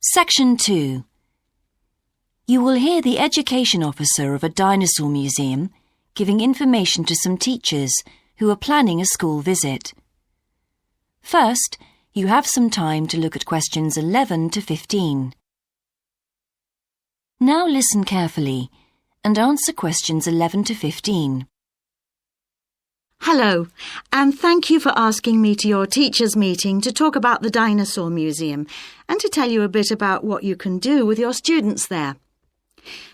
Section 2. You will hear the education officer of a dinosaur museum giving information to some teachers who are planning a school visit. First, you have some time to look at questions 11 to 15. Now listen carefully and answer questions 11 to 15. Hello, and thank you for asking me to your teachers' meeting to talk about the Dinosaur Museum and to tell you a bit about what you can do with your students there.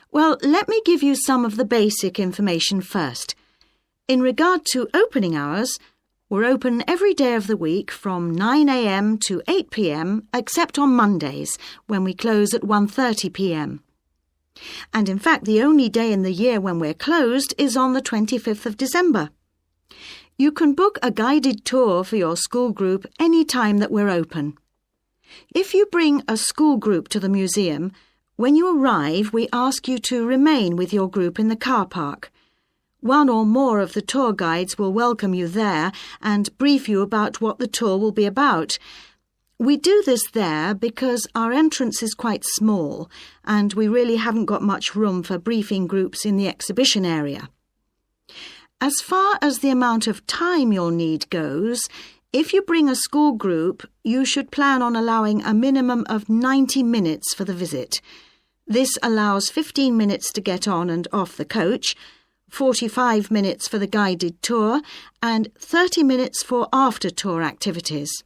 Well, let me give you some of the basic information first. In regard to opening hours, we're open every day of the week from 9 a.m. to 8 p.m. except on Mondays, when we close at 1:30 p.m. And in fact, the only day in the year when we're closed is on the 25th of December. You can book a guided tour for your school group any time that we're open. If you bring a school group to the museum, when you arrive, we ask you to remain with your group in the car park. One or more of the tour guides will welcome you there and brief you about what the tour will be about. We do this there because our entrance is quite small and we really haven't got much room for briefing groups in the exhibition area. As far as the amount of time you'll need goes, if you bring a school group, you should plan on allowing a minimum of 90 minutes for the visit. This allows 15 minutes to get on and off the coach, 45 minutes for the guided tour, and 30 minutes for after-tour activities.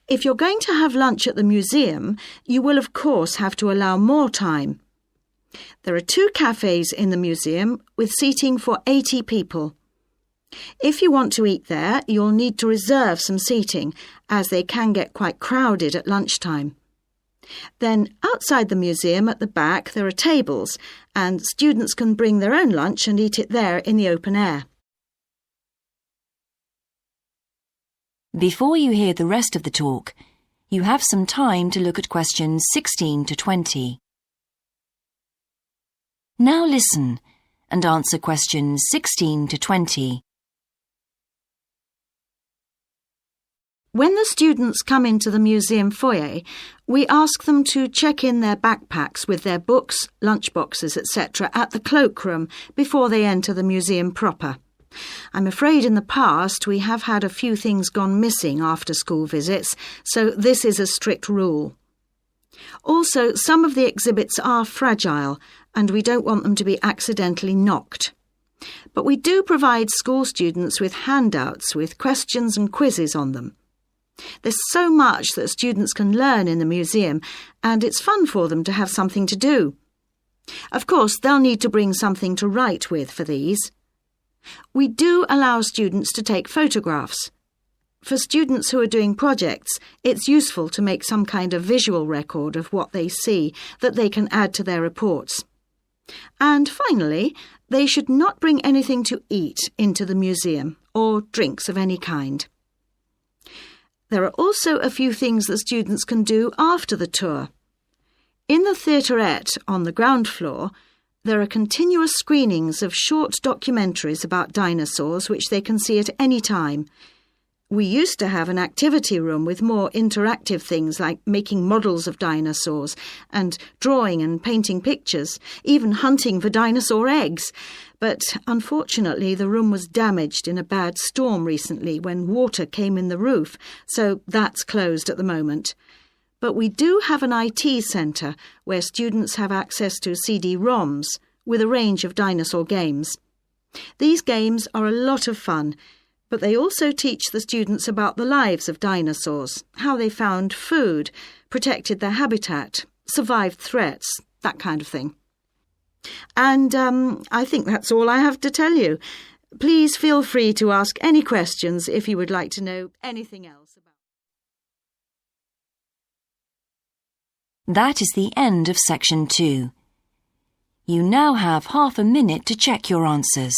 If you're going to have lunch at the museum, you will of course have to allow more time. There are 2 cafes in the museum with seating for 80 people. If you want to eat there, you'll need to reserve some seating, as they can get quite crowded at lunchtime. Then, outside the museum at the back, there are tables, and students can bring their own lunch and eat it there in the open air. Before you hear the rest of the talk, you have some time to look at questions 16 to 20. Now listen and answer questions 16 to 20. When the students come into the museum foyer, we ask them to check in their backpacks with their books, lunchboxes, etc. at the cloakroom before they enter the museum proper. I'm afraid in the past we have had a few things gone missing after school visits, so this is a strict rule. Also, some of the exhibits are fragile and we don't want them to be accidentally knocked. But we do provide school students with handouts with questions and quizzes on them. There's so much that students can learn in the museum, and it's fun for them to have something to do. Of course, they'll need to bring something to write with for these. We do allow students to take photographs. For students who are doing projects, it's useful to make some kind of visual record of what they see that they can add to their reports. And finally, they should not bring anything to eat into the museum or drinks of any kind. There are also a few things that students can do after the tour. In the theaterette on the ground floor, there are continuous screenings of short documentaries about dinosaurs which they can see at any time. We used to have an activity room with more interactive things like making models of dinosaurs and drawing and painting pictures, even hunting for dinosaur eggs. But unfortunately, the room was damaged in a bad storm recently when water came in the roof, so that's closed at the moment. But we do have an IT centre where students have access to CD-ROMs with a range of dinosaur games. These games are a lot of fun, but they also teach the students about the lives of dinosaurs, how they found food, protected their habitat, survived threats, that kind of thing. And I think that's all I have to tell you. Please feel free to ask any questions if you would like to know anything else about. That is the end of Section 2. You now have half a minute to check your answers.